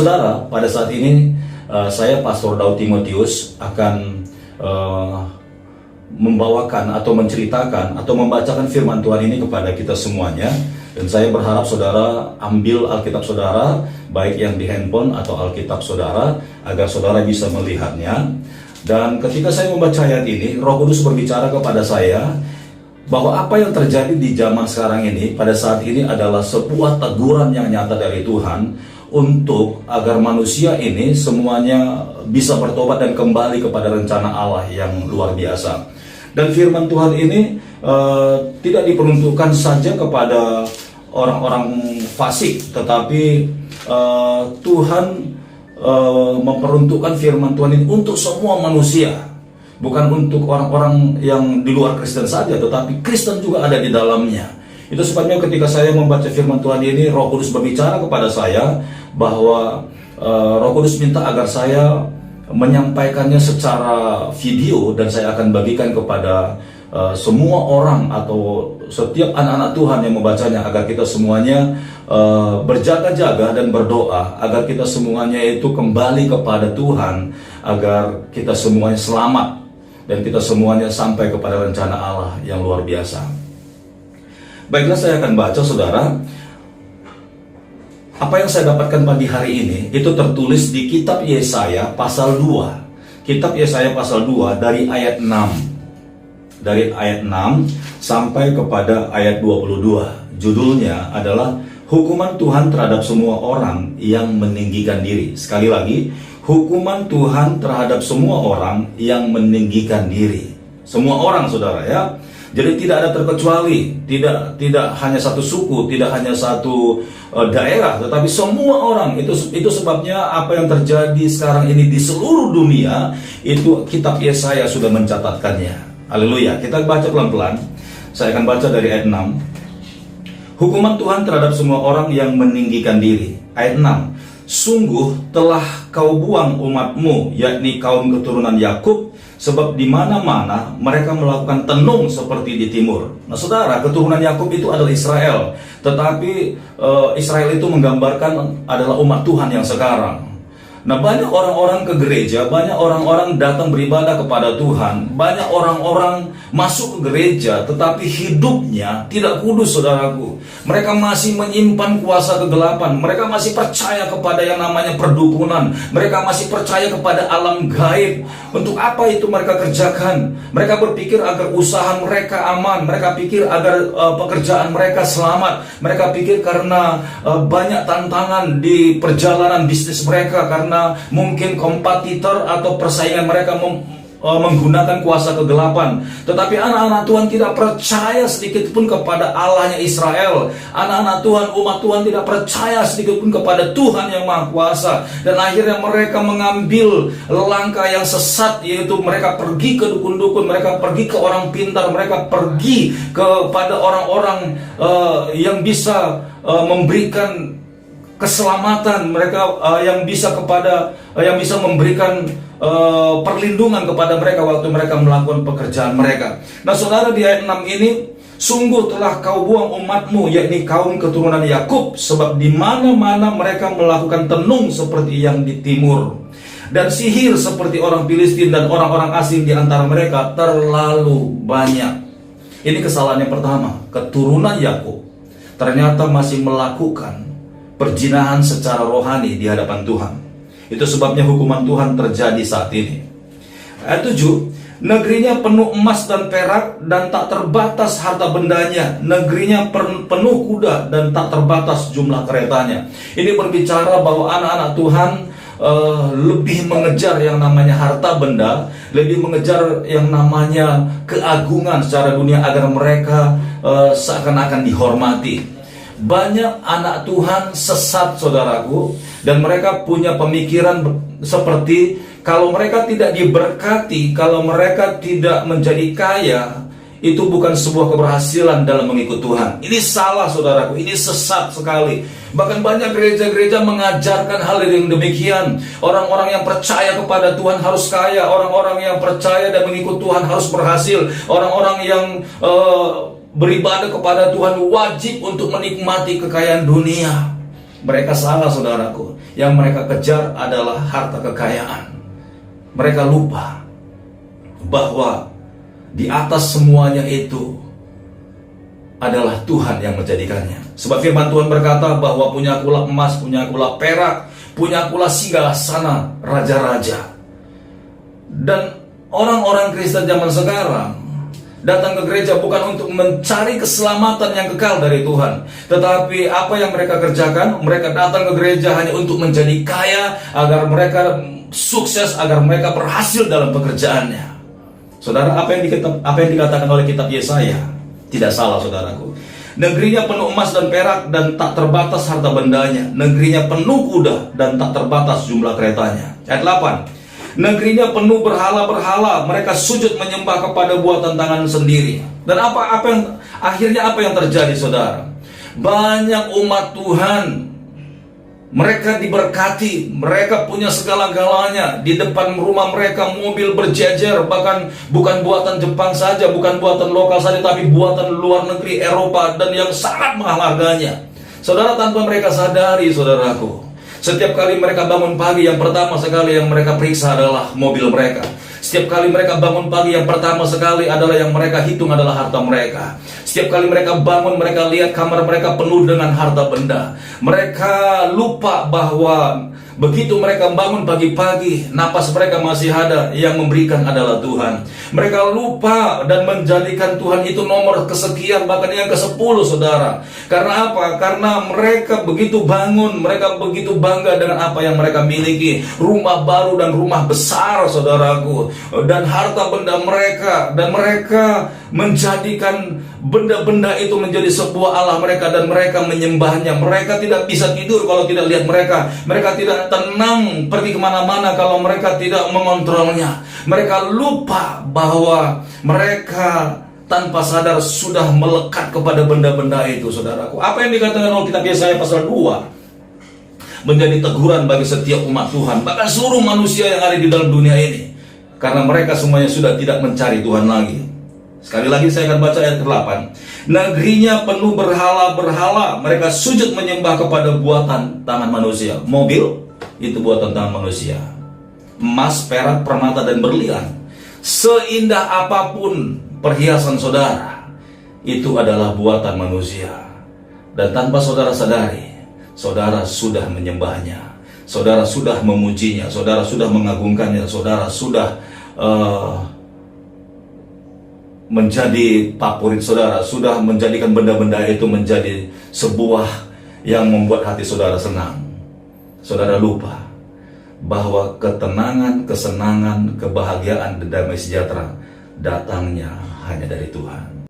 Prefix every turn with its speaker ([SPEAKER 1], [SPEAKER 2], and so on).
[SPEAKER 1] saudara, pada saat ini saya Pastor Daud Timotius akan membawakan atau menceritakan atau membacakan firman Tuhan ini kepada kita semuanya. Dan saya berharap saudara ambil Alkitab saudara, baik yang di handphone atau Alkitab saudara, agar saudara bisa melihatnya. Dan ketika saya membaca ayat ini, Roh Kudus berbicara kepada saya bahwa apa yang terjadi di zaman sekarang ini, pada saat ini adalah sebuah teguran yang nyata dari Tuhan untuk agar manusia ini semuanya bisa bertobat dan kembali kepada rencana Allah yang luar biasa. Dan firman Tuhan ini tidak diperuntukkan saja kepada orang-orang fasik, tetapi Tuhan memperuntukkan firman Tuhan ini untuk semua manusia, bukan untuk orang-orang yang di luar Kristen saja, tetapi Kristen juga ada di dalamnya. Itu sebabnya ketika saya membaca firman Tuhan ini, Roh Kudus berbicara kepada saya bahwa Roh Kudus minta agar saya menyampaikannya secara video, dan saya akan bagikan kepada semua orang atau setiap anak-anak Tuhan yang membacanya, agar kita semuanya berjaga-jaga dan berdoa agar kita semuanya itu kembali kepada Tuhan, agar kita semuanya selamat dan kita semuanya sampai kepada rencana Allah yang luar biasa. Baiklah, saya akan baca saudara. Apa yang saya dapatkan pagi hari ini itu tertulis di kitab Yesaya pasal 2. Kitab Yesaya pasal 2 dari ayat 6. Dari ayat 6 sampai kepada ayat 22. Judulnya adalah hukuman Tuhan terhadap semua orang yang meninggikan diri. Sekali lagi, hukuman Tuhan terhadap semua orang yang meninggikan diri. Semua orang saudara ya. Jadi tidak ada terkecuali, tidak hanya satu suku, tidak hanya satu daerah, tetapi semua orang. Itu sebabnya apa yang terjadi sekarang ini di seluruh dunia, itu kitab Yesaya sudah mencatatkannya. Haleluya. Kita baca pelan-pelan. Saya akan baca dari ayat 6. Hukuman Tuhan terhadap semua orang yang meninggikan diri. Ayat 6. Sungguh telah kau buang umatmu, yakni kaum keturunan Yakub, sebab di mana-mana mereka melakukan tenung seperti di timur. Nah saudara, keturunan Yakub itu adalah Israel, tetapi Israel itu menggambarkan adalah umat Tuhan yang sekarang. Nah banyak orang-orang ke gereja, banyak orang-orang datang beribadah kepada Tuhan, banyak orang-orang masuk ke gereja, tetapi hidupnya tidak kudus saudaraku. Mereka masih menyimpan kuasa kegelapan, mereka masih percaya kepada yang namanya perdukunan, mereka masih percaya kepada alam gaib. Untuk apa itu mereka kerjakan? Mereka berpikir agar usaha mereka aman, mereka pikir agar pekerjaan mereka selamat, mereka pikir karena banyak tantangan di perjalanan bisnis mereka, karena mungkin kompetitor atau persaingan mereka menggunakan kuasa kegelapan. Tetapi anak-anak Tuhan tidak percaya sedikit pun kepada Allahnya Israel. Anak-anak Tuhan, umat Tuhan tidak percaya sedikit pun kepada Tuhan yang Maha Kuasa. Dan akhirnya mereka mengambil langkah yang sesat, yaitu mereka pergi ke dukun-dukun, mereka pergi ke orang pintar, mereka pergi kepada orang-orang yang bisa memberikan keselamatan mereka, yang bisa memberikan perlindungan kepada mereka waktu mereka melakukan pekerjaan mereka. Nah saudara, di ayat 6 ini, sungguh telah kau buang umatmu, yakni kaum keturunan Yakub, sebab di mana-mana mereka melakukan tenung seperti yang di timur, dan sihir seperti orang Filistin, dan orang-orang asing di antara mereka terlalu banyak. Ini kesalahan yang pertama. Keturunan Yakub ternyata masih melakukan perjinahan secara rohani di hadapan Tuhan. Itu sebabnya hukuman Tuhan terjadi saat ini. Ayat 7. Negerinya penuh emas dan perak, dan tak terbatas harta bendanya. Negerinya penuh kuda, dan tak terbatas jumlah keretanya. Ini berbicara bahwa anak-anak Tuhan lebih mengejar yang namanya harta benda, lebih mengejar yang namanya keagungan secara dunia, agar mereka seakan-akan dihormati. Banyak anak Tuhan sesat saudaraku, dan mereka punya pemikiran seperti kalau mereka tidak diberkati, kalau mereka tidak menjadi kaya, itu bukan sebuah keberhasilan dalam mengikut Tuhan. Ini salah saudaraku, ini sesat sekali. Bahkan banyak gereja-gereja mengajarkan hal yang demikian. Orang-orang yang percaya kepada Tuhan harus kaya, orang-orang yang percaya dan mengikut Tuhan harus berhasil, orang-orang yang beribadah kepada Tuhan wajib untuk menikmati kekayaan dunia. Mereka salah, saudaraku. Yang mereka kejar adalah harta kekayaan. Mereka lupa bahwa di atas semuanya itu adalah Tuhan yang menjadikannya. Sebab firman Tuhan berkata bahwa punya akulah emas, punya akulah perak, punya akulah singgasana raja-raja. Dan orang-orang Kristen zaman sekarang datang ke gereja bukan untuk mencari keselamatan yang kekal dari Tuhan, tetapi apa yang mereka kerjakan, mereka datang ke gereja hanya untuk menjadi kaya, agar mereka sukses, agar mereka berhasil dalam pekerjaannya. Saudara, apa yang dikatakan oleh kitab Yesaya tidak salah, saudaraku. Negerinya penuh emas dan perak dan tak terbatas harta bendanya. Negerinya penuh kuda dan tak terbatas jumlah keretanya. Ayat 8. Negerinya penuh berhala-berhala, mereka sujud menyembah kepada buatan tangan sendiri. Dan akhirnya apa yang terjadi, saudara? Banyak umat Tuhan, mereka diberkati, mereka punya segala-galanya. Di depan rumah mereka mobil berjejer, bahkan bukan buatan Jepang saja, bukan buatan lokal saja, tapi buatan luar negeri, Eropa, dan yang sangat mahal harganya. Saudara, tanpa mereka sadari, saudaraku, setiap kali mereka bangun pagi, yang pertama sekali yang mereka periksa adalah mobil mereka. Setiap kali mereka bangun pagi, yang pertama sekali adalah yang mereka hitung adalah harta mereka. Setiap kali mereka bangun, mereka lihat kamar mereka penuh dengan harta benda. Mereka lupa bahwa begitu mereka bangun pagi-pagi, napas mereka masih ada, yang memberikan adalah Tuhan. Mereka lupa dan menjadikan Tuhan itu nomor kesekian, bahkan yang ke-10, saudara. Karena apa? Karena mereka begitu bangun, mereka begitu bangga dengan apa yang mereka miliki. Rumah baru dan rumah besar, saudaraku. Dan harta benda mereka. Dan mereka menjadikan benda-benda itu menjadi sebuah Allah mereka, dan mereka menyembahnya. Mereka tidak bisa tidur kalau tidak lihat mereka. Mereka tidak tenang pergi kemana-mana kalau mereka tidak mengontrolnya. Mereka lupa bahwa mereka tanpa sadar sudah melekat kepada benda-benda itu, saudaraku. Apa yang dikatakan oleh kitab Yesaya pasal 2 menjadi teguran bagi setiap umat Tuhan, bahkan seluruh manusia yang ada di dalam dunia ini, karena mereka semuanya sudah tidak mencari Tuhan lagi. Sekali lagi saya akan baca ayat ke-8. Negerinya penuh berhala-berhala, mereka sujud menyembah kepada buatan tangan manusia. Mobil itu buatan tangan manusia. Emas, perak, permata, dan berlian. Seindah apapun perhiasan saudara, itu adalah buatan manusia. Dan tanpa saudara sadari, saudara sudah menyembahnya, saudara sudah memujinya, saudara sudah mengagungkannya, saudara sudah menjadi favorit saudara, sudah menjadikan benda-benda itu menjadi sebuah yang membuat hati saudara senang. Saudara lupa bahwa ketenangan, kesenangan, kebahagiaan, dan damai sejahtera datangnya hanya dari Tuhan.